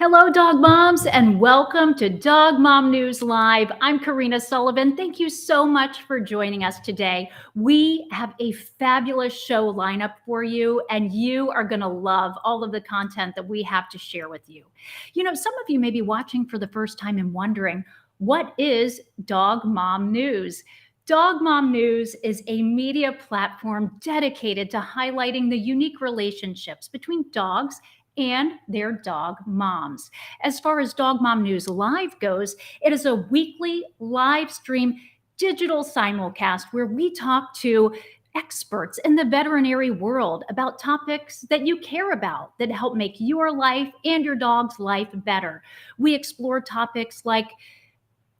Hello, dog moms, and welcome to Dog Mom News Live. I'm Cherese Sullivan. Thank you so much for joining us today. We have a fabulous show lineup for you, and you are going to love all of the content that we have to share with you. You know, some of you may be watching for the first time and wondering, what is Dog Mom News? Dog Mom News is a media platform dedicated to highlighting the unique relationships between dogs and their dog moms. As far as Dog Mom News Live goes, it is a weekly live stream digital simulcast where we talk to experts in the veterinary world about topics that you care about that help make your life and your dog's life better. We explore topics like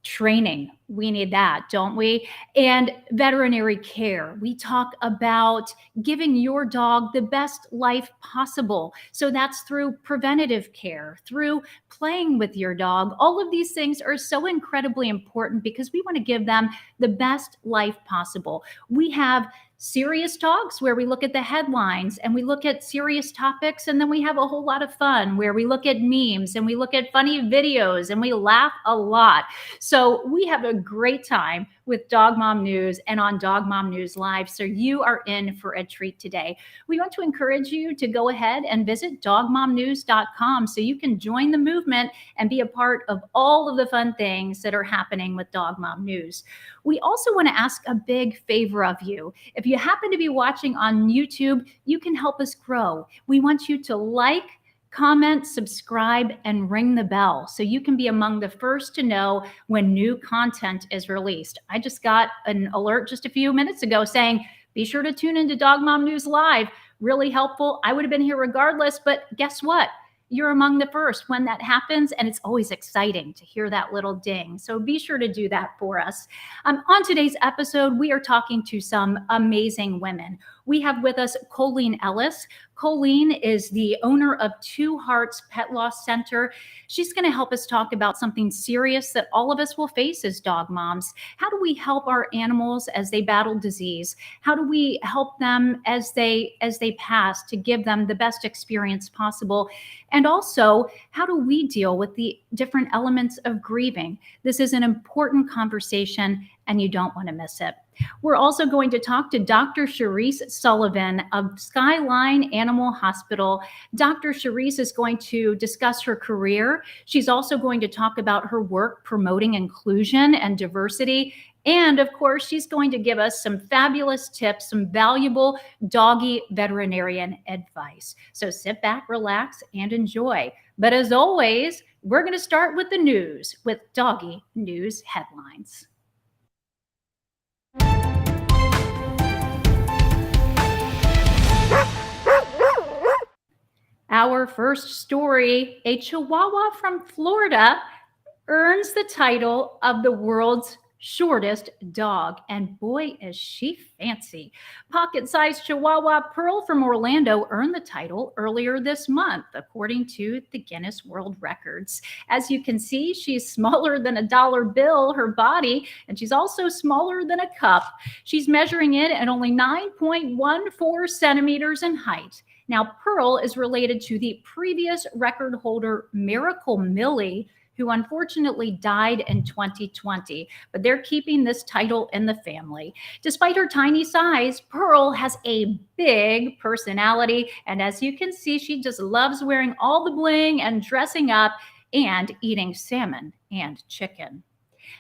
training. We need that, don't we? And veterinary care. We talk about giving your dog the best life possible. So that's through preventative care, through playing with your dog. All of these things are so incredibly important because we want to give them the best life possible. We have serious talks where we look at the headlines and we look at serious topics, and then we have a whole lot of fun where we look at memes and we look at funny videos and we laugh a lot. So we have a great time with Dog Mom News and on Dog Mom News Live. So you are in for a treat today. We want to encourage you to go ahead and visit dogmomnews.com so you can join the movement and be a part of all of the fun things that are happening with Dog Mom News. We also want to ask a big favor of you. If you happen to be watching on YouTube, you can help us grow. We want you to like, comment, subscribe, and ring the bell so you can be among the first to know when new content is released. I just got an alert just a few minutes ago saying, be sure to tune into Dog Mom News Live. Really helpful. I would have been here regardless, but guess what? You're among the first when that happens, and it's always exciting to hear that little ding. So be sure to do that for us. On today's episode, we are talking to some amazing women. We have with us Coleen Ellis. Coleen is the owner of Two Hearts Pet Loss Center. She's going to help us talk about something serious that all of us will face as dog moms. How do we help our animals as they battle disease? How do we help them as they pass to give them the best experience possible? And also, how do we deal with the different elements of grieving? This is an important conversation, and you don't want to miss it. We're also going to talk to Dr. Cherese Sullivan of Skyline Animal Hospital. Dr. Cherese is going to discuss her career. She's also going to talk about her work promoting inclusion and diversity. And of course, she's going to give us some fabulous tips, some valuable doggy veterinarian advice. So sit back, relax, and enjoy. But as always, we're going to start with the news with Doggy News Headlines. Our first story, a Chihuahua from Florida earns the title of the world's shortest dog. And boy, is she fancy. Pocket-sized Chihuahua Pearl from Orlando earned the title earlier this month, according to the Guinness World Records. As you can see, she's smaller than a dollar bill, her body, and she's also smaller than a cup. She's measuring in at only 9.14 centimeters in height. Now, Pearl is related to the previous record holder, Miracle Millie, who unfortunately died in 2020, but they're keeping this title in the family. Despite her tiny size, Pearl has a big personality, and as you can see, she just loves wearing all the bling and dressing up and eating salmon and chicken.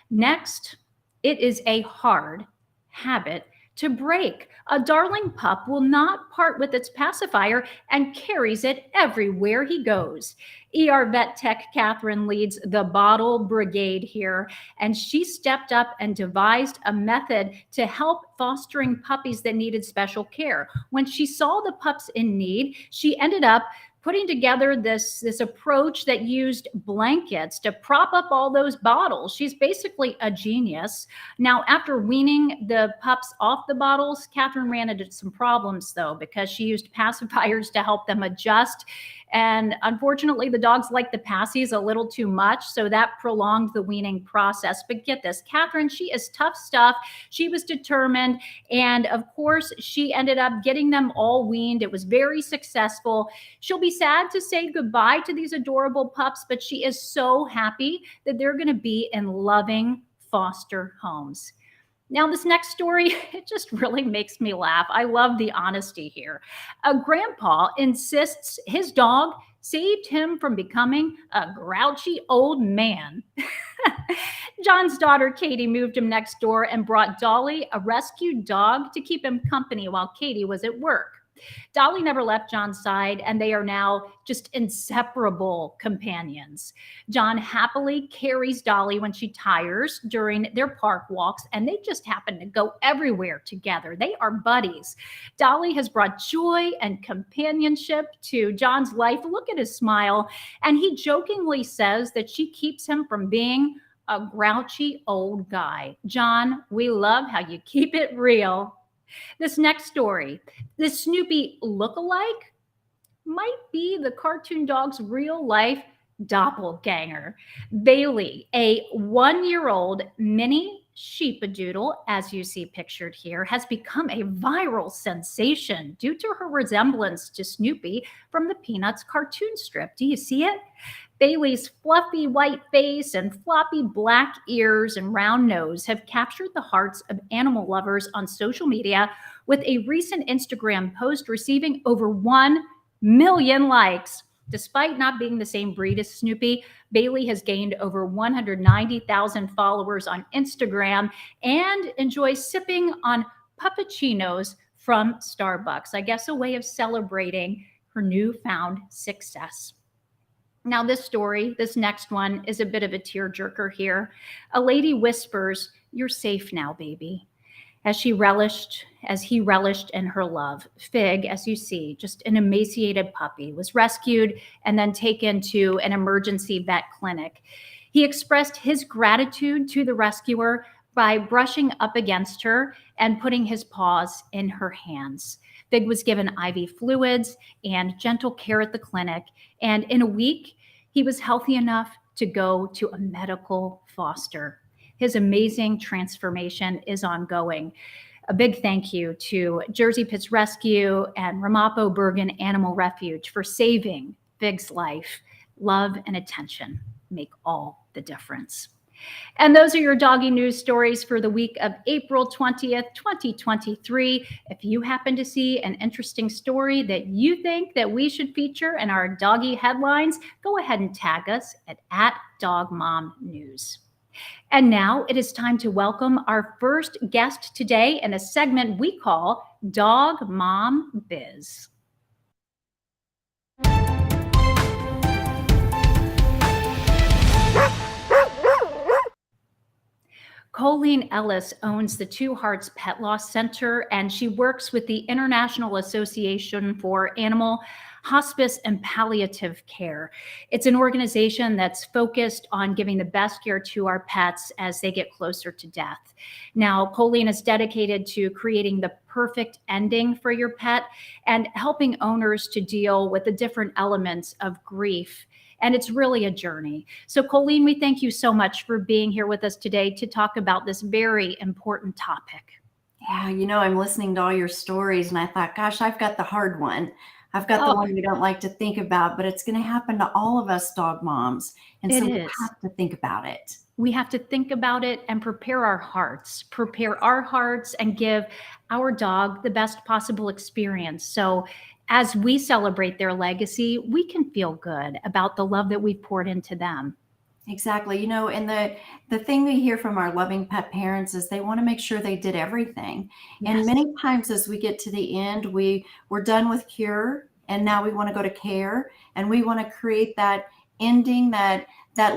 Next, it is a hard habit to break. A darling pup will not part with its pacifier and carries it everywhere he goes. ER vet tech Catherine leads the bottle brigade here, and she stepped up and devised a method to help fostering puppies that needed special care. When she saw the pups in need, she ended up putting together this approach that used blankets to prop up all those bottles. She's basically a genius. Now, after weaning the pups off the bottles, Catherine ran into some problems, though, because she used pacifiers to help them adjust. And unfortunately, the dogs like the passies a little too much, so that prolonged the weaning process. But get this, Catherine, she is tough stuff. She was determined, and of course, she ended up getting them all weaned. It was very successful. She'll be be sad to say goodbye to these adorable pups, but she is so happy that they're going to be in loving foster homes. Now, this next story, it just really makes me laugh. I love the honesty here. A grandpa insists his dog saved him from becoming a grouchy old man. John's daughter, Katie, moved him next door and brought Dolly, a rescued dog, to keep him company while Katie was at work. Dolly never left John's side, and they are now just inseparable companions. John happily carries Dolly when she tires during their park walks, and they just happen to go everywhere together. They are buddies. Dolly has brought joy and companionship to John's life. Look at his smile. And he jokingly says that she keeps him from being a grouchy old guy. John, we love how you keep it real. This next story, this Snoopy look-alike might be the cartoon dog's real-life doppelganger. Bailey, a 1-year-old mini sheepadoodle, as you see pictured here, has become a viral sensation due to her resemblance to Snoopy from the Peanuts cartoon strip. Do you see it? Bailey's fluffy white face and floppy black ears and round nose have captured the hearts of animal lovers on social media, with a recent Instagram post receiving over 1 million likes. Despite not being the same breed as Snoopy, Bailey has gained over 190,000 followers on Instagram and enjoys sipping on puppuccinos from Starbucks. I guess a way of celebrating her newfound success. Now, this story, this next one, is a bit of a tearjerker here. A lady whispers, "You're safe now, baby," as he relished in her love. Fig, as you see, just an emaciated puppy, was rescued and then taken to an emergency vet clinic. He expressed his gratitude to the rescuer by brushing up against her and putting his paws in her hands. Fig was given IV fluids and gentle care at the clinic, and in a week, he was healthy enough to go to a medical foster. His amazing transformation is ongoing. A big thank you to Jersey Pits Rescue and Ramapo Bergen Animal Refuge for saving Fig's life. Love and attention make all the difference. And those are your doggy news stories for the week of April 20th, 2023. If you happen to see an interesting story that you think that we should feature in our doggy headlines, go ahead and tag us at @DogMomNews. And now it is time to welcome our first guest today in a segment we call Dog Mom Biz. Coleen Ellis owns the Two Hearts Pet Loss Center, and she works with the International Association for Animal Hospice and Palliative Care. It's an organization that's focused on giving the best care to our pets as they get closer to death. Now, Coleen is dedicated to creating the perfect ending for your pet and helping owners to deal with the different elements of grief. And it's really a journey. So, Coleen, we thank you so much for being here with us today to talk about this very important topic. Yeah, I'm listening to all your stories and I thought, gosh, I've got the hard one. I've got the one we don't like to think about, but it's going to happen to all of us dog moms. And so we have to think about it. We have to think about it and prepare our hearts and give our dog the best possible experience. So as we celebrate their legacy, we can feel good about the love that we've poured into them. Exactly. And the thing we hear from our loving pet parents is they want to make sure they did everything. Yes. And many times as we get to the end, we're done with cure and now we want to go to care, and we want to create that ending that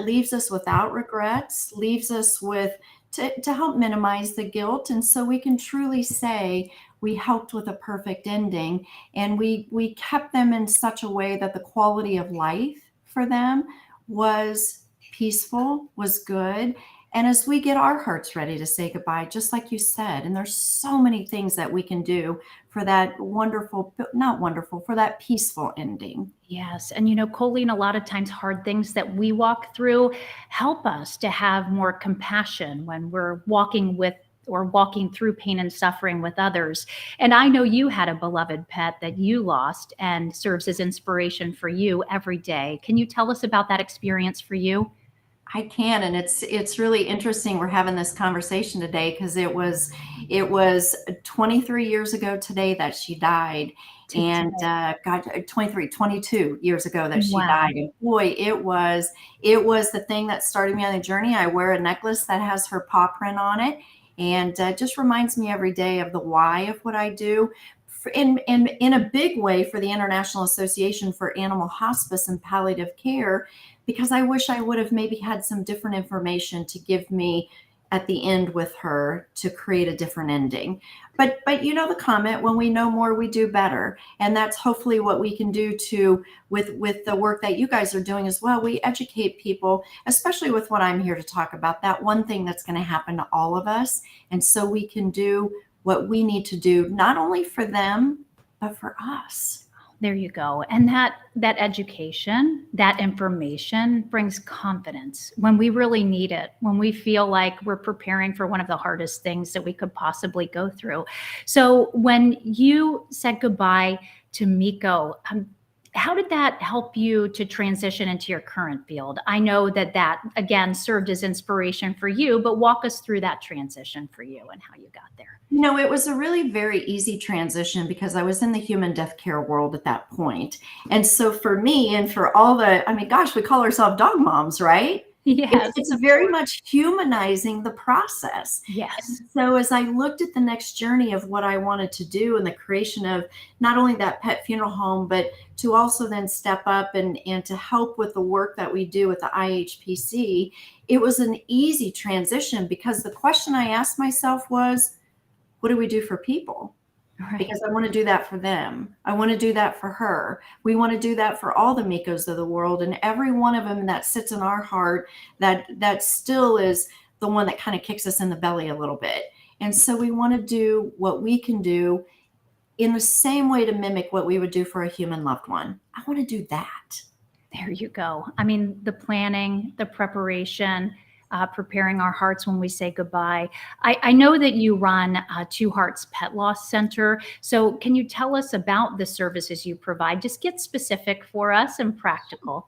leaves us without regrets, leaves us with to help minimize the guilt. And so we can truly say we helped with a perfect ending, and we kept them in such a way that the quality of life for them was peaceful, was good. And as we get our hearts ready to say goodbye, just like you said, and there's so many things that we can do for that for that peaceful ending. Yes. And Coleen, a lot of times hard things that we walk through help us to have more compassion when we're walking with or walking through pain and suffering with others. And I know you had a beloved pet that you lost and serves as inspiration for you every day. Can you tell us about that experience for you? I can, and it's really interesting we're having this conversation today because it was 23 years ago today that she died, and Today. God, 23, 22 years ago that she Wow. died, and boy, it was the thing that started me on the journey. I wear a necklace that has her paw print on it, and just reminds me every day of the why of what I do. In a big way for the International Association for Animal Hospice and Palliative Care, because I wish I would have maybe had some different information to give me at the end with her to create a different ending. But you know the comment, when we know more, we do better. And that's hopefully what we can do to with the work that you guys are doing as well. We educate people, especially with what I'm here to talk about, that one thing that's going to happen to all of us. And so we can do what we need to do, not only for them, but for us. There you go. And that education, that information brings confidence when we really need it, when we feel like we're preparing for one of the hardest things that we could possibly go through. So when you said goodbye to Miko, how did that help you to transition into your current field? I know that again served as inspiration for you, but walk us through that transition for you and how you got there. You know, it was a really very easy transition because I was in the human death care world at that point. And so for me and for all I mean, gosh, we call ourselves dog moms, right? Yes. It's very much humanizing the process. Yes. So as I looked at the next journey of what I wanted to do and the creation of not only that pet funeral home, but to also then step up and to help with the work that we do with the IAAHPC, it was an easy transition because the question I asked myself was, what do we do for people? Right. Because I want to do that for them. I want to do that for her. We want to do that for all the Mikos of the world, and every one of them that sits in our heart, that still is the one that kind of kicks us in the belly a little bit. And so we want to do what we can do in the same way to mimic what we would do for a human loved one. I want to do that. There you go. I mean, the planning, the preparation, preparing our hearts when we say goodbye. I know that you run Two Hearts Pet Loss Center. So can you tell us about the services you provide? Just get specific for us and practical.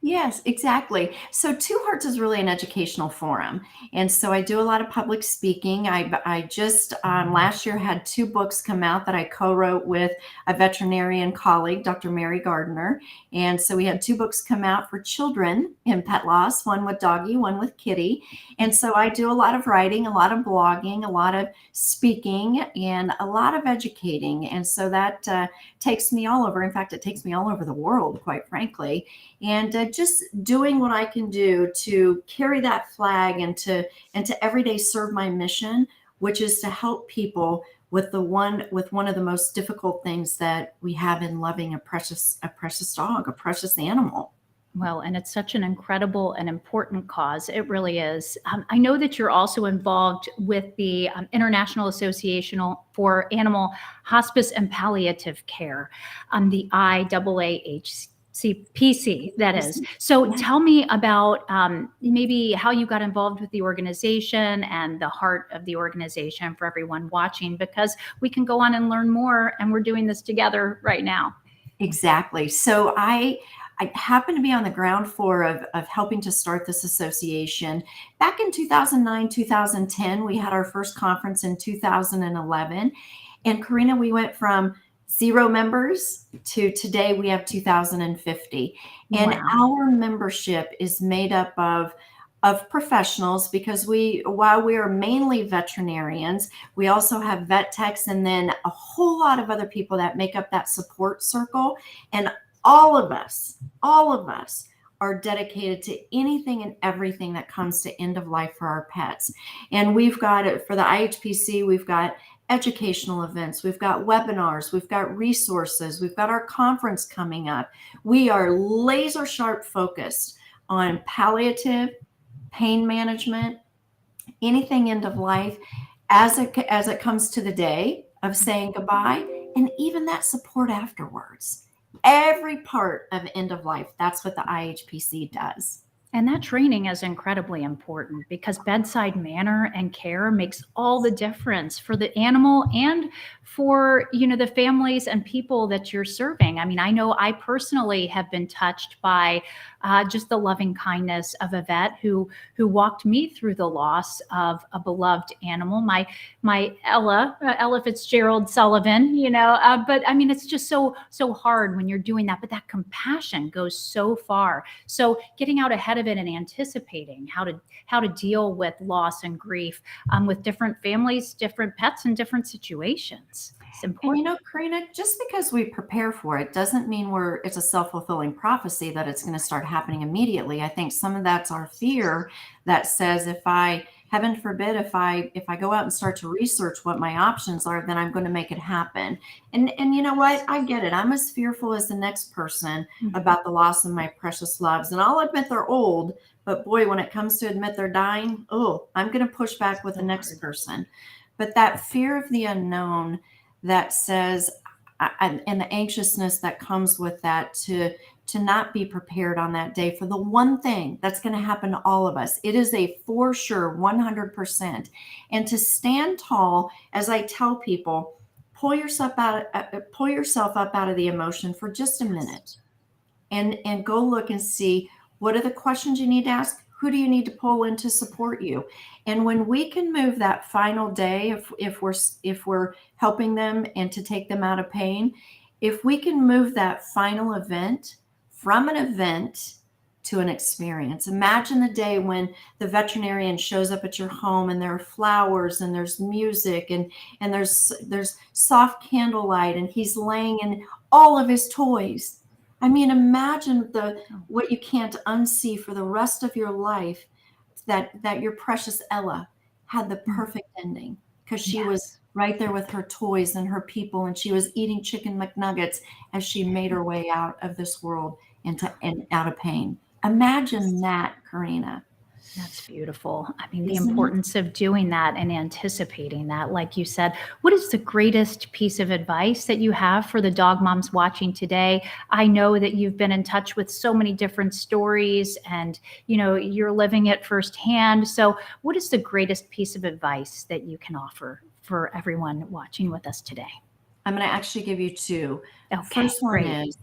Yes, exactly. So Two Hearts is really an educational forum. And so I do a lot of public speaking. I just last year had 2 books come out that I co-wrote with a veterinarian colleague, Dr. Mary Gardner. And so we had 2 books come out for children in pet loss, one with doggie, one with kitty. And so I do a lot of writing, a lot of blogging, a lot of speaking, and a lot of educating. And so that takes me all over. In fact, it takes me all over the world, quite frankly. And just doing what I can do to carry that flag and to every day serve my mission, which is to help people with one of the most difficult things that we have in loving a precious dog, a precious animal. Well, and it's such an incredible and important cause. It really is. I know that you're also involved with the International Association for Animal Hospice and Palliative Care, the IAAHPC. That is. So tell me about maybe how you got involved with the organization and the heart of the organization for everyone watching, because we can go on and learn more, and we're doing this together right now. Exactly. So I happened to be on the ground floor of helping to start this association. Back in 2009, 2010, we had our first conference in 2011. And Corrina, we went from 0 members to today we have 2,050. And Wow. our membership is made up of professionals, because while we are mainly veterinarians, we also have vet techs and then a whole lot of other people that make up that support circle. And all of us are dedicated to anything and everything that comes to end of life for our pets. And we've got it for the IAAHPC, we've got educational events, we've got webinars, we've got resources, we've got our conference coming up. We are laser sharp focused on palliative, pain management, anything end of life as it comes to the day of saying goodbye, and even that support afterwards. Every part of end of life, that's what the IAAHPC does. And that training is incredibly important because bedside manner and care makes all the difference for the animal and for, the families and people that you're serving. I mean, I know I personally have been touched by just the loving kindness of a vet who walked me through the loss of a beloved animal, my Ella Fitzgerald Sullivan. But I mean, it's just so hard when you're doing that. But that compassion goes so far. So getting out ahead of it and anticipating how to deal with loss and grief with different families, different pets, and different situations. It's important. And Corrina, just because we prepare for it doesn't mean it's a self-fulfilling prophecy that it's going to start happening immediately. I think some of that's our fear that says heaven forbid, if I go out and start to research what my options are, then I'm going to make it happen. And you know what? I get it. I'm as fearful as the next person about the loss of my precious loves. And I'll admit they're old, but boy, when it comes to admit they're dying, I'm going to push back with the next person. But that fear of the unknown that says, and the anxiousness that comes with that, to not be prepared on that day for the one thing that's going to happen to all of us. It is a for sure 100%. And to stand tall, as I tell people, pull yourself up out of the emotion for just a minute and go look and see, what are the questions you need to ask? Who do you need to pull in to support you? And when we can move that final day, if we're helping them and to take them out of pain, if we can move that final event from an event to an experience. Imagine the day when the veterinarian shows up at your home and there are flowers and there's music and there's soft candlelight and he's laying in all of his toys. I mean, imagine what you can't unsee for the rest of your life, that your precious Ella had the perfect ending because she was right there with her toys and her people, and she was eating chicken McNuggets as she made her way out of this world and out of pain. Imagine that, Corrina. That's beautiful. I mean, the importance of doing that and anticipating that, like you said. What is the greatest piece of advice that you have for the dog moms watching today? I know that you've been in touch with so many different stories and, you're living it firsthand. So what is the greatest piece of advice that you can offer for everyone watching with us today? I'm going to actually give you two. Okay, First one great. is,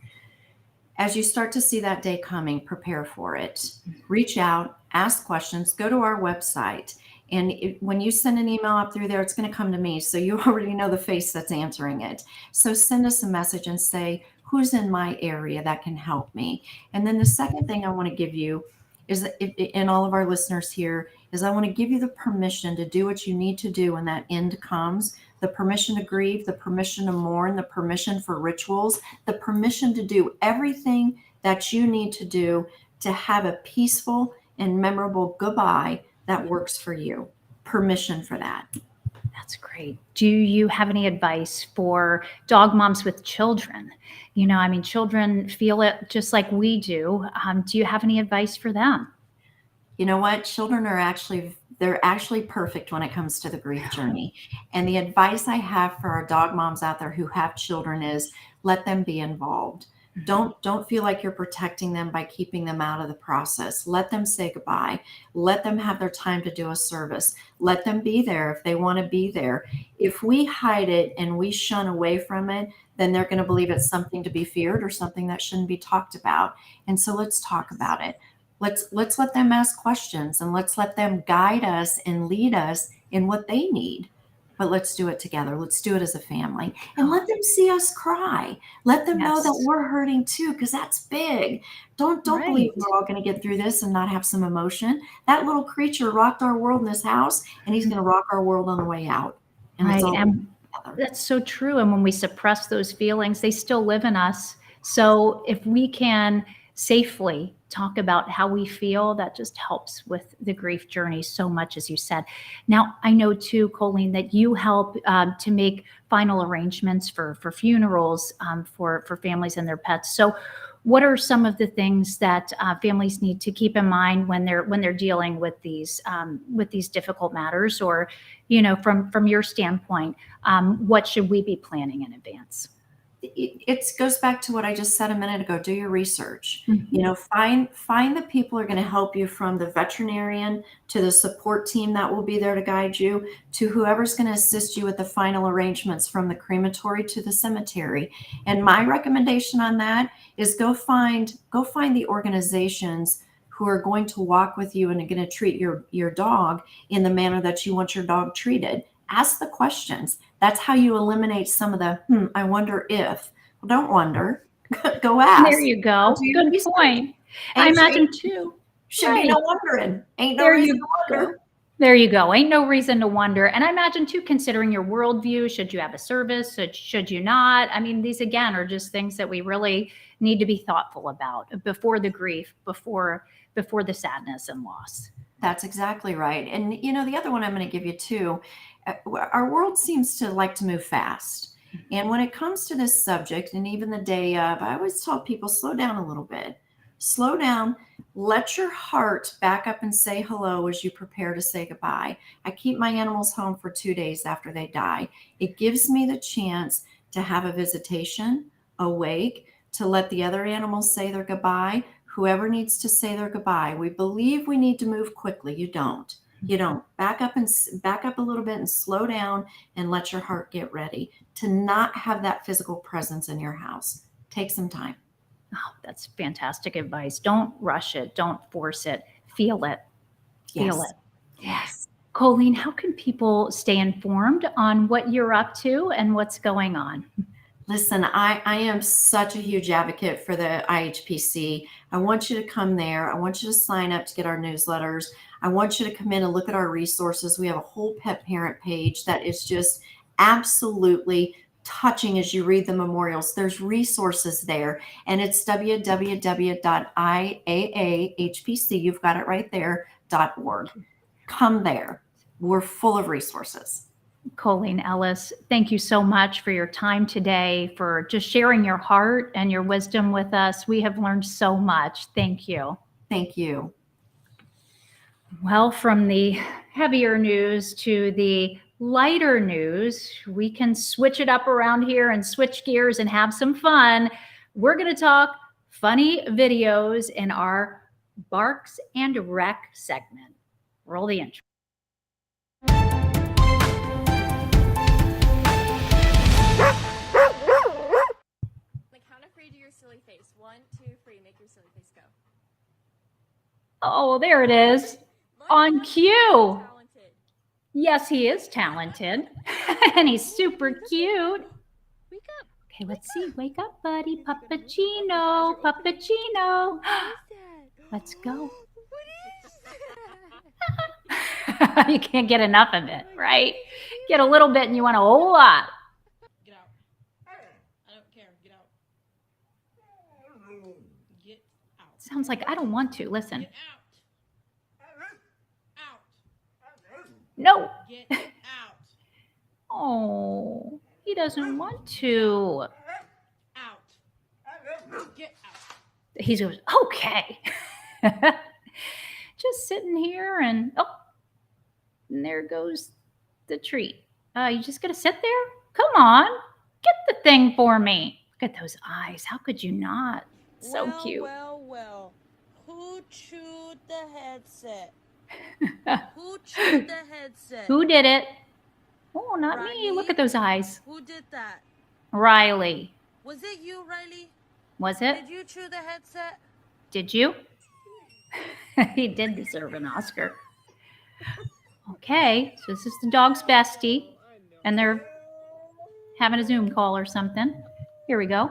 as you start to see that day coming, prepare for it. Reach out, ask questions, go to our website. And when you send an email up through there, it's going to come to me. So you already know the face that's answering it. So send us a message and say, who's in my area that can help me? And then the second thing I want to give you is, and all of our listeners here, is I want to give you the permission to do what you need to do when that end comes. The permission to grieve, the permission to mourn, the permission for rituals, the permission to do everything that you need to do to have a peaceful and memorable goodbye that works for you. Permission for that. That's great. Do you have any advice for dog moms with children? Children feel it just like we do. Do you have any advice for them? You know what? Children they're actually perfect when it comes to the grief journey. And the advice I have for our dog moms out there who have children is, let them be involved. Don't feel like you're protecting them by keeping them out of the process. Let them say goodbye. Let them have their time to do a service. Let them be there if they want to be there. If we hide it and we shun away from it, then they're going to believe it's something to be feared or something that shouldn't be talked about. And so let's talk about it. Let's let them ask questions and let's let them guide us and lead us in what they need. But let's do it together. Let's do it as a family and let them see us cry. Let them know that we're hurting too, because that's big. Don't believe we're all going to get through this and not have some emotion. That little creature rocked our world in this house, and he's going to rock our world on the way out. And let's all and that's so true. And when we suppress those feelings, they still live in us. So if we can safely talk about how we feel, that just helps with the grief journey so much, as you said. Now, I know too, Coleen, that you help to make final arrangements for funerals for families and their pets. So what are some of the things that families need to keep in mind when they're dealing with these difficult matters? Or, from your standpoint, what should we be planning in advance? it goes back to what I just said a minute ago. Do your research. Mhm. You know, find the people who are going to help you, from the veterinarian to the support team that will be there to guide you, to whoever's going to assist you with the final arrangements, from the crematory to the cemetery. And my recommendation on that is go find the organizations who are going to walk with you and are going to treat your dog in the manner that you want your dog treated. Ask the questions. That's how you eliminate some of the I wonder if. Well, don't wonder. Go ask. There you go. Do your Good research. point. I Ain't imagine too. should be no wondering. Ain't no There reason you to wonder. go. There you go. Ain't no reason to wonder. And I imagine too, considering your worldview, should you have a service? Should you not? I mean, these again are just things that we really need to be thoughtful about before the grief, before the sadness and loss. That's exactly right. And you know, the other one I'm going to give you too, our world seems to like to move fast. And when it comes to this subject, and even the day of, I always tell people, slow down a little bit. Slow down. Let your heart back up and say hello as you prepare to say goodbye. I keep my animals home for 2 days after they die. It gives me the chance to have a visitation, a wake, to let the other animals say their goodbye. Whoever needs to say their goodbye. We believe we need to move quickly. You don't. You don't. Back up a little bit and slow down and let your heart get ready to not have that physical presence in your house. Take some time. Oh, that's fantastic advice. Don't rush it. Don't force it. Feel it. Feel Yes. it. Yes. Coleen, how can people stay informed on what you're up to and what's going on? Listen, I am such a huge advocate for the IAAHPC. I want you to come there. I want you to sign up to get our newsletters. I want you to come in and look at our resources. We have a whole pet parent page that is just absolutely touching as you read the memorials. There's resources there, and it's www.iaahpc, you've got it right there, .org. Come there. We're full of resources. Coleen Ellis, thank you so much for your time today, for just sharing your heart and your wisdom with us. We have learned so much. Thank you. Thank you. Well, from the heavier news to the lighter news, we can switch it up around here and switch gears and have some fun. We're going to talk funny videos in our Barks and Rec segment. Roll the intro. Count of 3, do your silly face. 1, 2, 3, make your silly face go. Oh, there it is. On cue. Talented. Yes, he is talented. And he's super cute. Wake up. Okay, let's see. Wake up, buddy. Puppuccino. Puppuccino. Let's go. What is that? You can't get enough of it, right? Get a little bit and you want a whole lot. Get out. I don't care. Get out. Get out. Sounds like I don't want to. Listen. Get out. Out. No. Get out. Oh, he doesn't want to. Out. Get out. He goes, okay. Just sitting here and there goes the treat. You just gonna sit there? Come on, get the thing for me. Look at those eyes. How could you not? So cute. Well. Who chewed the headset? Who chewed the headset? Who did it? Oh, not me. Riley? Look at those eyes. Who did that? Riley. Was it you, Riley? Was it? Did you chew the headset? Did you? He did deserve an Oscar. Okay, so this is the dog's bestie, and they're having a Zoom call or something. Here we go.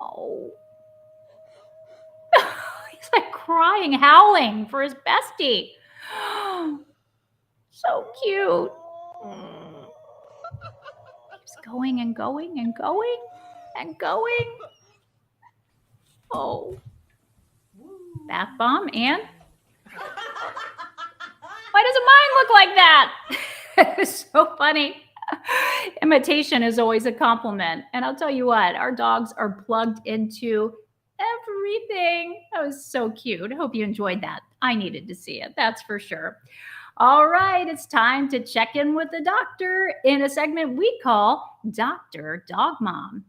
Oh. He's like crying, howling for his bestie. So cute. Keeps going and going and going and going. Oh. Bath bomb and why doesn't mine look like that? It's so funny. Imitation is always a compliment. And I'll tell you what, our dogs are plugged into everything. That was so cute. I hope you enjoyed that. I needed to see it, that's for sure. All right, it's time to check in with the doctor in a segment we call Dr. Dog Mom.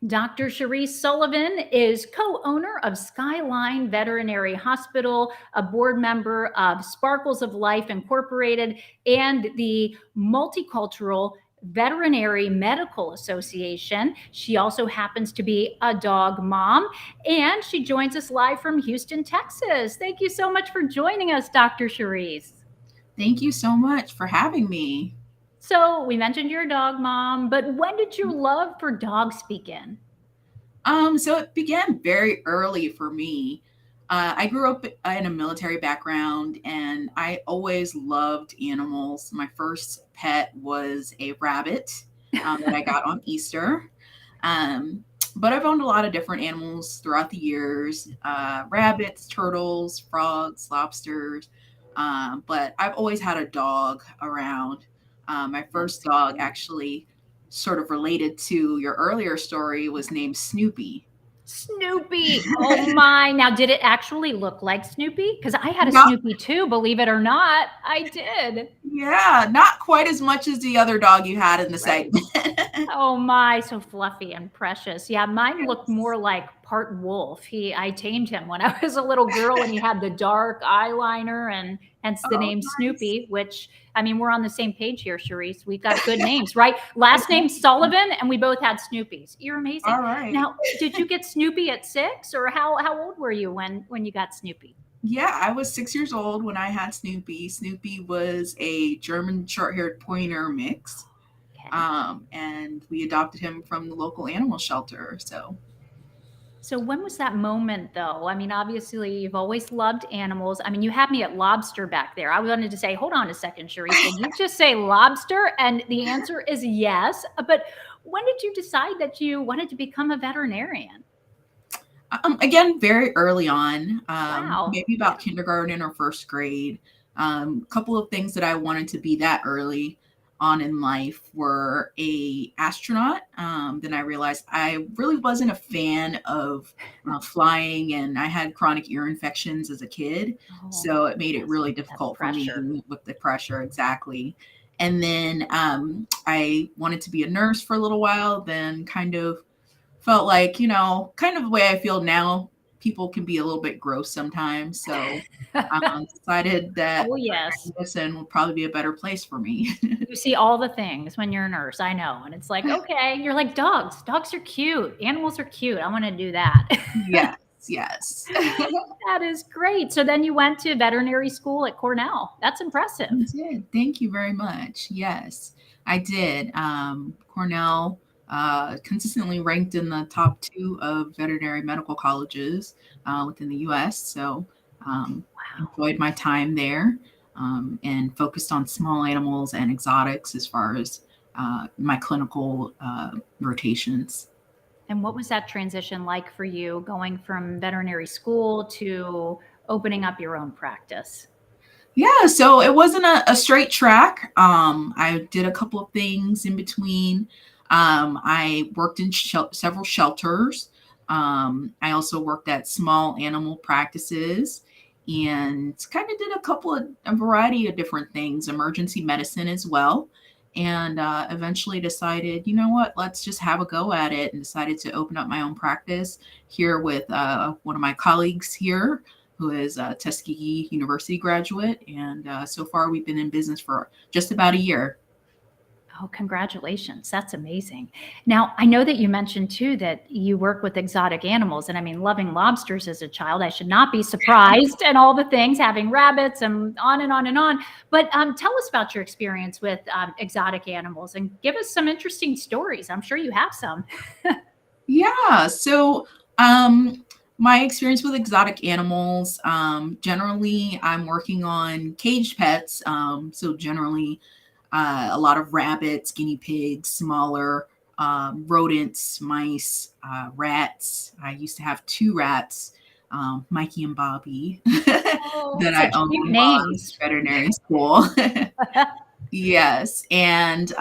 Dr. Cherese Sullivan is co-owner of Skyline Veterinary Hospital, a board member of Sparkles of Life Incorporated, and the Multicultural Veterinary Medical Association. She also happens to be a dog mom, and she joins us live from Houston, Texas. Thank you so much for joining us, Dr. Cherese. Thank you so much for having me. So we mentioned you're a dog mom, but when did your love for dogs begin? So it began very early for me. I grew up in a military background and I always loved animals. My first pet was a rabbit that I got on Easter. But I've owned a lot of different animals throughout the years, rabbits, turtles, frogs, lobsters. But I've always had a dog around. My first dog actually sort of related to your earlier story was named Snoopy. Snoopy. Oh my. Now, did it actually look like Snoopy? Because I had a No. Snoopy too, believe it or not. I did. Yeah, not quite as much as the other dog you had in the Right. segment. Oh my, so fluffy and precious. Yeah, mine looked Yes. more like part wolf. I tamed him when I was a little girl and he had the dark eyeliner and hence the Oh, name nice. Snoopy, which I mean, we're on the same page here, Cherese. We've got good names, right? Last name Sullivan and we both had Snoopies. You're amazing. All right. Now, did you get Snoopy at 6 or how old were you when you got Snoopy? Yeah, I was 6 years old when I had Snoopy. Snoopy was a German short-haired pointer mix. Okay. And we adopted him from the local animal shelter. So when was that moment though? I mean, obviously you've always loved animals. I mean, you had me at lobster back there. I wanted to say, hold on a second, Cherese. Did you just say lobster? And the answer is yes. But when did you decide that you wanted to become a veterinarian? Again, very early on, Wow. maybe about kindergarten or first grade. A couple of things that I wanted to be that early on in life were a astronaut. Then I realized I really wasn't a fan of flying, and I had chronic ear infections as a kid, Oh, so it made it really that difficult for pressure. me with the pressure. Exactly. And then I wanted to be a nurse for a little while. Then kind of felt like, kind of the way I feel now, people can be a little bit gross sometimes. So decided that Oh, yes. medicine would probably be a better place for me. You see all the things when you're a nurse. I know. And it's like, okay, you're like dogs. Dogs are cute. Animals are cute. I want to do that. Yes. That is great. So then you went to veterinary school at Cornell. That's impressive. I did. Thank you very much. Yes, I did. Cornell consistently ranked in the top 2 of veterinary medical colleges within the U.S. So enjoyed my time there and focused on small animals and exotics as far as my clinical rotations. And what was that transition like for you going from veterinary school to opening up your own practice? Yeah, so it wasn't a straight track. I did a couple of things in between. I worked in several shelters. I also worked at small animal practices and kind of did a variety of different things, emergency medicine as well. And eventually decided, you know what, let's just have a go at it, and decided to open up my own practice here with one of my colleagues here, who is a Tuskegee University graduate. And so far we've been in business for just about a year. Oh, congratulations. That's amazing. Now, I know that you mentioned too that you work with exotic animals. And I mean, loving lobsters as a child, I should not be surprised and all the things, having rabbits and on and on and on. But tell us about your experience with exotic animals and give us some interesting stories. I'm sure you have some. Yeah. So my experience with exotic animals, generally I'm working on caged pets. So generally a lot of rabbits, guinea pigs, smaller rodents, mice, rats. I used to have 2 rats, Mikey and Bobby, that I Such owned cute while I was names. in veterinary school. Yes. And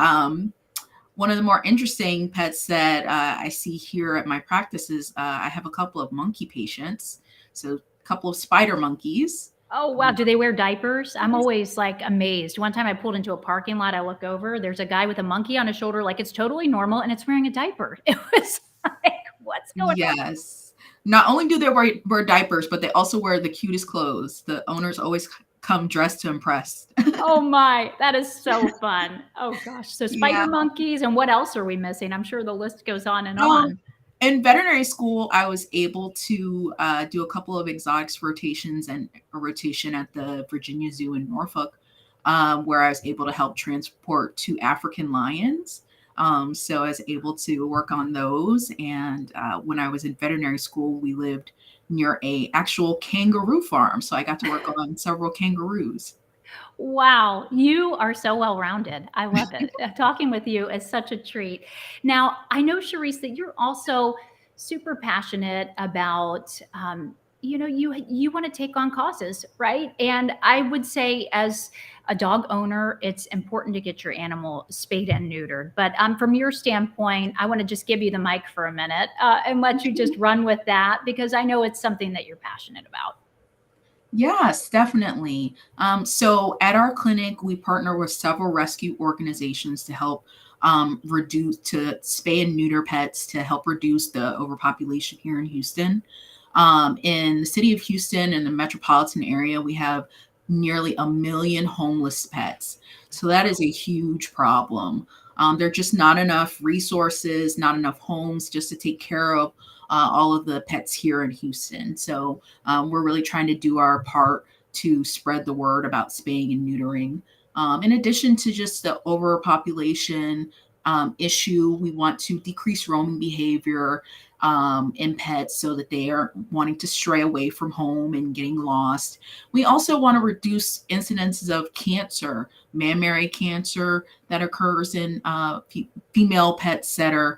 one of the more interesting pets that I see here at my practice is I have a couple of monkey patients. So a couple of spider monkeys. Oh, wow. Do they wear diapers? I'm always like amazed. One time I pulled into a parking lot, I look over, there's a guy with a monkey on his shoulder, like it's totally normal, and it's wearing a diaper. It was Like, what's going on? Yes. Not only do they wear diapers, but they also wear the cutest clothes. The owners always come dressed to impress. Oh my, that is so fun. Oh gosh. So Yeah. spider monkeys, and what else are we missing? I'm sure the list goes on and Um, on. in veterinary school, I was able to do a couple of exotics rotations and a rotation at the Virginia Zoo in Norfolk, where I was able to help transport two African lions. So I was able to work on those. And when I was in veterinary school, we lived near a actual kangaroo farm. So I got to work on several kangaroos. Wow, you are so well-rounded. I love it. Talking with you is such a treat. Now, I know, Cherese, that you're also super passionate about, you want to take on causes, right? And I would say, as a dog owner, it's important to get your animal spayed and neutered. But from your standpoint, I want to just give you the mic for a minute and let you just run with that, because I know it's something that you're passionate about. Yes, definitely. So at our clinic, we partner with several rescue organizations to help to spay and neuter pets to help reduce the overpopulation here in Houston. In the city of Houston and the metropolitan area, we have nearly 1 million homeless pets. So that is a huge problem. There are just not enough resources, not enough homes just to take care of all of the pets here in Houston. So we're really trying to do our part to spread the word about spaying and neutering. In addition to just the overpopulation issue, we want to decrease roaming behavior in pets so that they aren't wanting to stray away from home and getting lost. We also want to reduce incidences of cancer, mammary cancer that occurs in female pets that are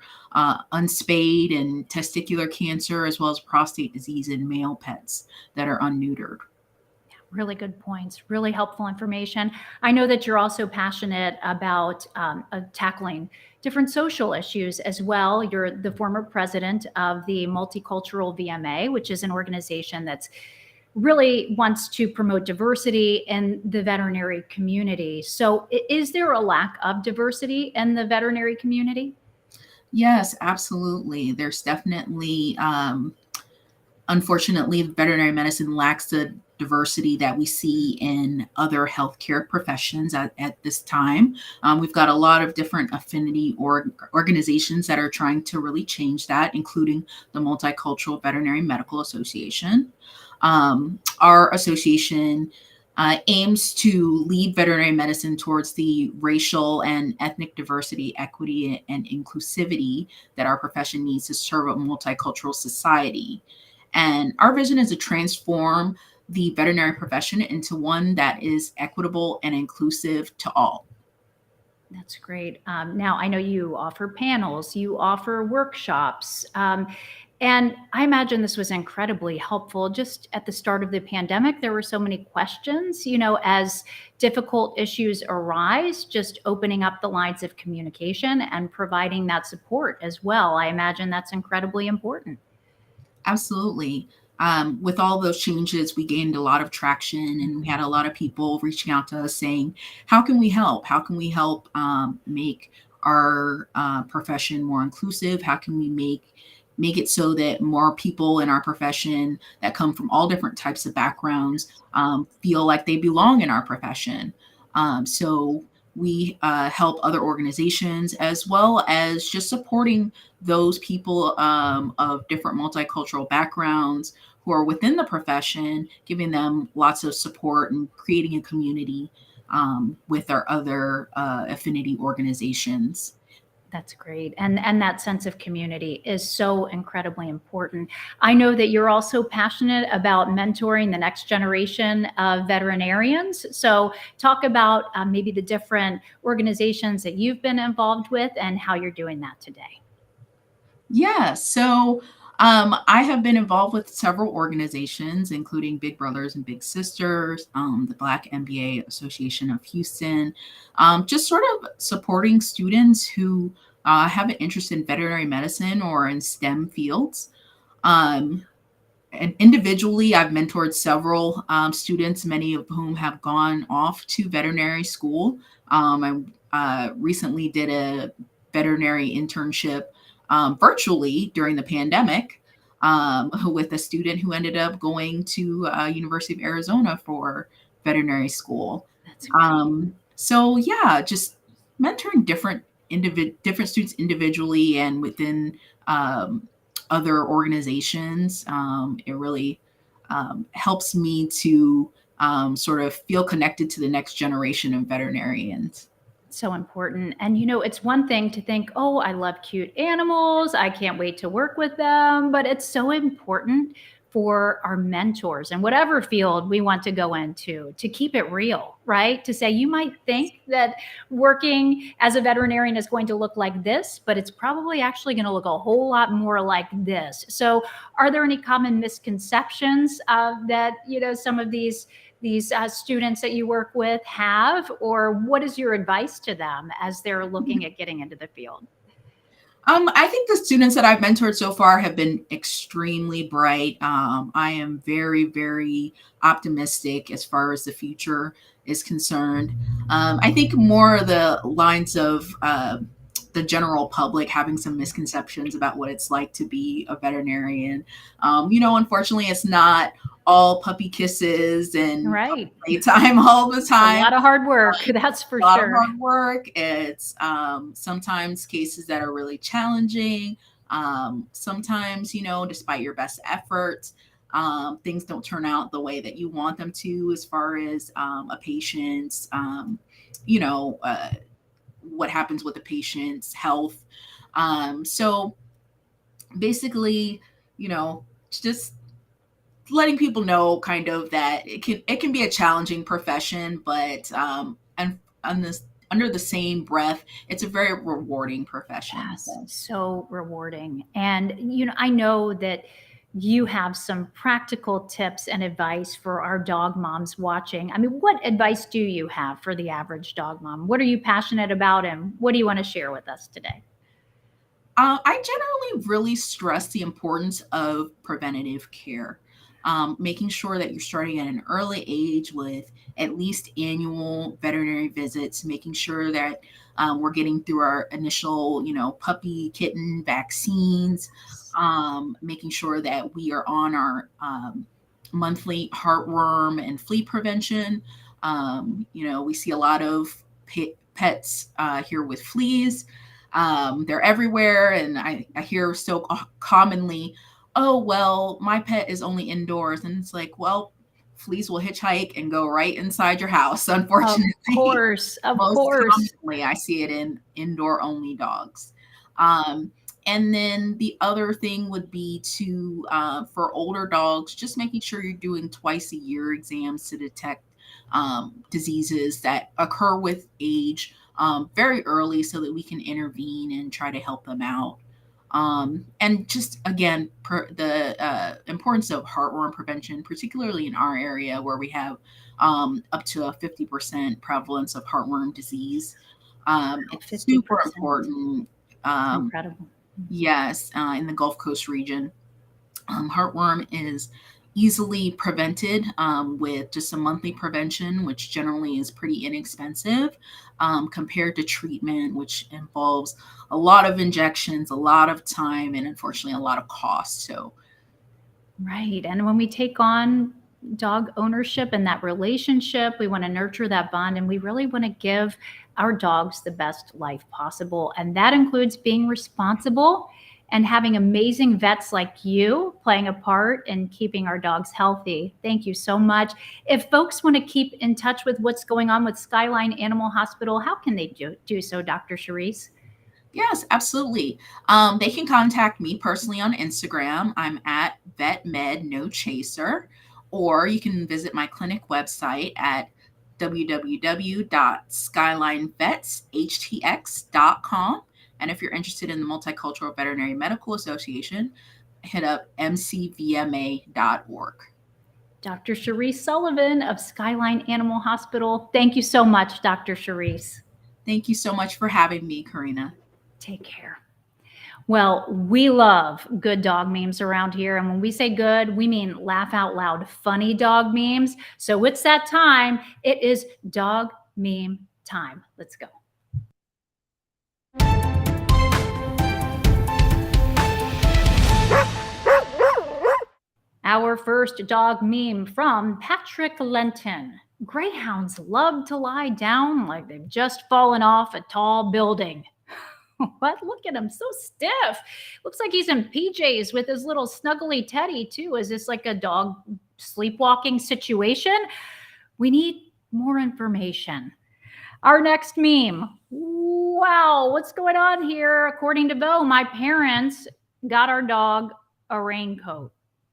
unspayed, and testicular cancer, as well as prostate disease in male pets that are unneutered. Really good points, really helpful information. I know that you're also passionate about tackling different social issues as well. You're the former president of the Multicultural VMA, which is an organization that's really wants to promote diversity in the veterinary community. So is there a lack of diversity in the veterinary community? Yes, absolutely. There's definitely, unfortunately, veterinary medicine lacks the diversity that we see in other healthcare professions at this time. We've got a lot of different affinity organizations that are trying to really change that, including the Multicultural Veterinary Medical Association. Our association aims to lead veterinary medicine towards the racial and ethnic diversity, equity, and inclusivity that our profession needs to serve a multicultural society. And our vision is to transform the veterinary profession into one that is equitable and inclusive to all. That's great. Now, I know you offer panels, you offer workshops, and I imagine this was incredibly helpful. Just at the start of the pandemic, there were so many questions, as difficult issues arise, just opening up the lines of communication and providing that support as well. I imagine that's incredibly important. Absolutely. With all those changes, we gained a lot of traction, and we had a lot of people reaching out to us saying, how can we help? How can we help make our profession more inclusive? How can we make it so that more people in our profession that come from all different types of backgrounds feel like they belong in our profession? So we help other organizations, as well as just supporting those people of different multicultural backgrounds who are within the profession, giving them lots of support and creating a community with our other affinity organizations. That's great. And that sense of community is so incredibly important. I know that you're also passionate about mentoring the next generation of veterinarians. So talk about maybe the different organizations that you've been involved with and how you're doing that today. Yeah, so I have been involved with several organizations, including Big Brothers and Big Sisters, the Black MBA Association of Houston, just sort of supporting students who have an interest in veterinary medicine or in STEM fields. Um, and individually, I've mentored several students, many of whom have gone off to veterinary school. I recently did a veterinary internship virtually during the pandemic with a student who ended up going to University of Arizona for veterinary school. That's great. So yeah, just mentoring different students individually and within other organizations. It really helps me to sort of feel connected to the next generation of veterinarians. So important. And it's one thing to think, oh, I love cute animals, I can't wait to work with them. But it's so important for our mentors in whatever field we want to go into to keep it real, right? To say, you might think that working as a veterinarian is going to look like this, but it's probably actually going to look a whole lot more like this. So are there any common misconceptions that, some of these students that you work with have, or what is your advice to them as they're looking at getting into the field? I think the students that I've mentored so far have been extremely bright. I am very, very optimistic as far as the future is concerned. I think more of the lines of the general public having some misconceptions about what it's like to be a veterinarian. Unfortunately, it's not all puppy kisses and Right. playtime all the time. A lot of hard work, that's for A lot sure. of hard work. It's sometimes cases that are really challenging. Sometimes, despite your best efforts, things don't turn out the way that you want them to as far as a patient's, what happens with the patient's health. So basically, just letting people know kind of that it can be a challenging profession, but and under the same breath, it's a very rewarding profession. Yes, so rewarding. And I know that you have some practical tips and advice for our dog moms watching. I mean, what advice do you have for the average dog mom? What are you passionate about, and what do you want to share with us today? I generally really stress the importance of preventative care. Making sure that you're starting at an early age with at least annual veterinary visits, making sure that we're getting through our initial, puppy, kitten vaccines, making sure that we are on our monthly heartworm and flea prevention. We see a lot of pets here with fleas. They're everywhere. And I hear so commonly, oh, well, my pet is only indoors. And it's like, well, fleas will hitchhike and go right inside your house, unfortunately. Of course. Most commonly, I see it in indoor only dogs. And then the other thing would be to, for older dogs, just making sure you're doing twice a year exams to detect diseases that occur with age very early so that we can intervene and try to help them out. And just again, the importance of heartworm prevention, particularly in our area where we have up to a 50% prevalence of heartworm disease. It's super important. Incredible. Yes, in the Gulf Coast region. Heartworm is easily prevented with just a monthly prevention, which generally is pretty inexpensive compared to treatment, which involves a lot of injections, a lot of time, and unfortunately a lot of cost. So, right. And when we take on dog ownership and that relationship, we want to nurture that bond, and we really want to give our dogs the best life possible. And that includes being responsible and having amazing vets like you playing a part in keeping our dogs healthy. Thank you so much. If folks want to keep in touch with what's going on with Skyline Animal Hospital, how can they do so, Dr. Cherese? Yes, absolutely. They can contact me personally on Instagram. I'm at vetmednochaser, or you can visit my clinic website at www.skylinevetshtx.com. And if you're interested in the Multicultural Veterinary Medical Association, hit up mcvma.org. Dr. Cherese Sullivan of Skyline Animal Hospital. Thank you so much, Dr. Cherese. Thank you so much for having me, Corrina. Take care. Well, we love good dog memes around here. And when we say good, we mean laugh out loud, funny dog memes. So it's that time. It is dog meme time. Let's go. Our first dog meme from Patrick Lenton. Greyhounds love to lie down like they've just fallen off a tall building. What? Look at him, so stiff. Looks like he's in PJs with his little snuggly teddy too. Is this like a dog sleepwalking situation? We need more information. Our next meme. Wow, what's going on here? According to Bo, my parents got our dog a raincoat.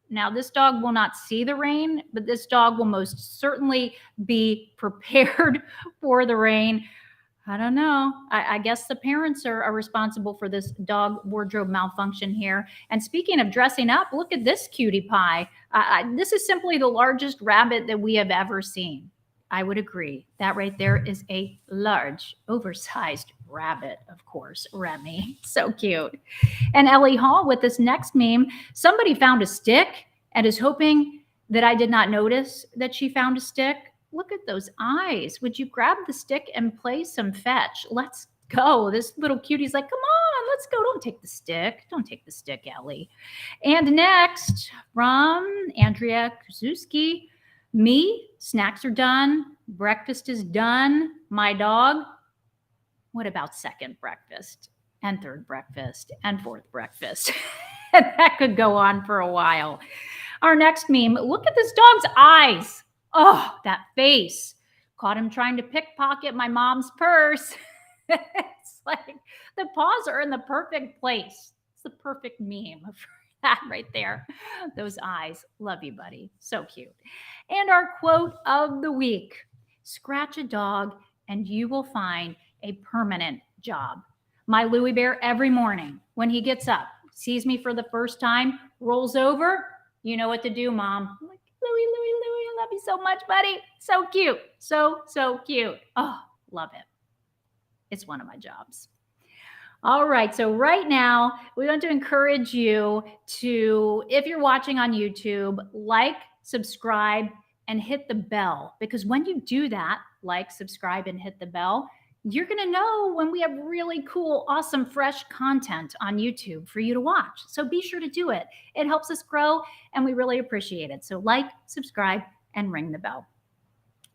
Now, this dog will not see the rain, but this dog will most certainly be prepared for the rain. I don't know. I guess the parents are responsible for this dog wardrobe malfunction here. And speaking of dressing up, look at this cutie pie. This is simply the largest rabbit that we have ever seen. I would agree. That right there is a large, oversized rabbit, of course, Remy. So cute. And Ellie Hall with this next meme. Somebody found a stick and is hoping that I did not notice that she found a stick. Look at those eyes. Would you grab the stick and play some fetch? Let's go. This little cutie's like, come on, let's go. Don't take the stick. Don't take the stick, Ellie. And next from Andrea Krasuski. Me, snacks are done. Breakfast is done. My dog. What about second breakfast and third breakfast and fourth breakfast? And that could go on for a while. Our next meme, look at this dog's eyes. Oh, that face. Caught him trying to pickpocket my mom's purse. It's like the paws are in the perfect place. It's the perfect meme for that right there. Those eyes. Love you, buddy. So cute. And our quote of the week, scratch a dog and you will find a permanent job. My Louie Bear every morning when he gets up, sees me for the first time, rolls over. You know what to do, Mom. I'm like, Louie, Louie, Louie, I love you so much, buddy. So cute. So cute. Oh, love it. It's one of my jobs. All right. So right now, we want to encourage you to, if you're watching on YouTube, like, subscribe, and hit the bell. Because when you do that, like, subscribe, and hit the bell, you're going to know when we have really cool, awesome, fresh content on YouTube for you to watch. So be sure to do it. It helps us grow, and we really appreciate it. So like, subscribe, and ring the bell.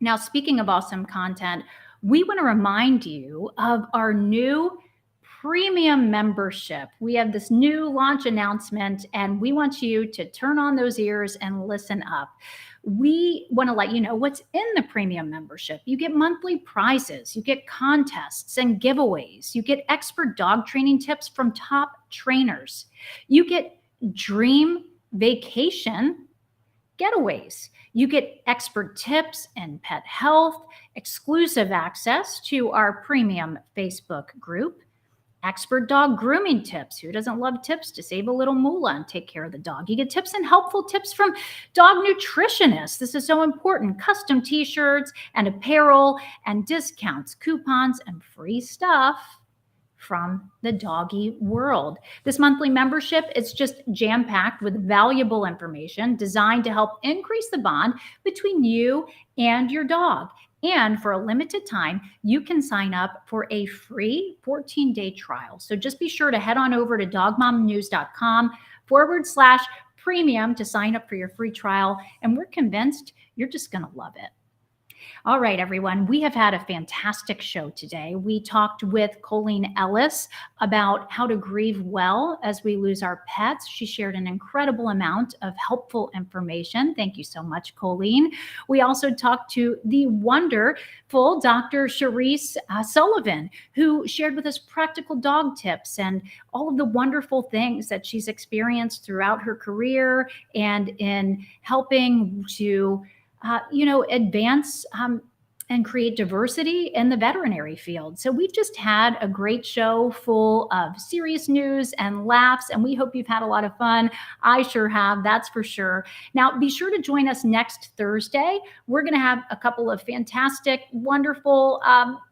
Now, speaking of awesome content, we want to remind you of our new premium membership. We have this new launch announcement, and we want you to turn on those ears and listen up. We want to let you know what's in the premium membership. You get monthly prizes, you get contests and giveaways, you get expert dog training tips from top trainers, you get dream vacation getaways, you get expert tips in pet health, exclusive access to our premium Facebook group, expert dog grooming tips. Who doesn't love tips to save a little moolah and take care of the dog? You get tips and helpful tips from dog nutritionists. This is so important. Custom t-shirts and apparel and discounts, coupons, and free stuff from the doggy world. This monthly membership, it's just jam-packed with valuable information designed to help increase the bond between you and your dog. And for a limited time, you can sign up for a free 14-day trial. So just be sure to head on over to dogmomnews.com/premium to sign up for your free trial. And we're convinced you're just going to love it. All right, everyone, we have had a fantastic show today. We talked with Coleen Ellis about how to grieve well as we lose our pets. She shared an incredible amount of helpful information. Thank you so much, Coleen. We also talked to the wonderful Dr. Cherese Sullivan, who shared with us practical dog tips and all of the wonderful things that she's experienced throughout her career and in helping to advance and create diversity in the veterinary field. So we've just had a great show full of serious news and laughs, and we hope you've had a lot of fun. I sure have, that's for sure. Now, be sure to join us next Thursday. We're going to have a couple of fantastic, wonderful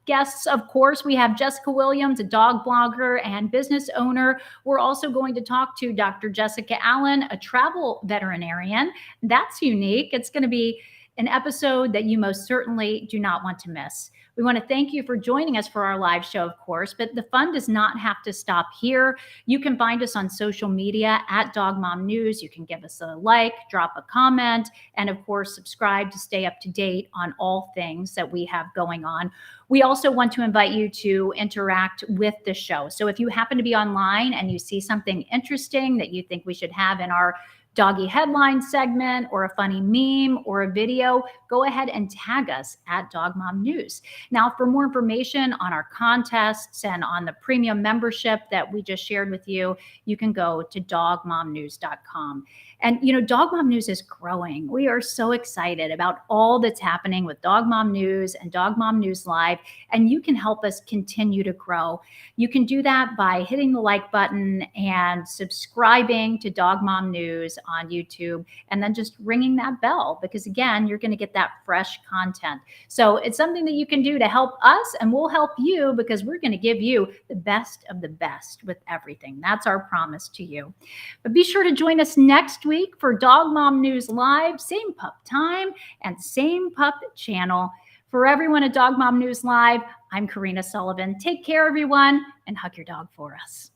guests. Of course, we have Jessica Williams, a dog blogger and business owner. We're also going to talk to Dr. Jessica Allen, a travel veterinarian. That's unique. It's going to be an episode that you most certainly do not want to miss. We want to thank you for joining us for our live show, of course, but the fun does not have to stop here. You can find us on social media at Dog Mom News. You can give us a like, drop a comment, and of course, subscribe to stay up to date on all things that we have going on. We also want to invite you to interact with the show. So if you happen to be online and you see something interesting that you think we should have in our doggy headline segment or a funny meme or a video, go ahead and tag us at Dog Mom News. Now, for more information on our contests and on the premium membership that we just shared with you, you can go to dogmomnews.com. And, you know, Dog Mom News is growing. We are so excited about all that's happening with Dog Mom News and Dog Mom News Live, and you can help us continue to grow. You can do that by hitting the like button and subscribing to Dog Mom News on YouTube, and then just ringing that bell, because again, you're going to get that fresh content. So it's something that you can do to help us, and we'll help you, because we're going to give you the best of the best with everything. That's our promise to you. But be sure to join us next week for Dog Mom News Live, same pup time and same pup channel. For everyone at Dog Mom News Live, I'm Cherese Sullivan. Take care, everyone, and hug your dog for us.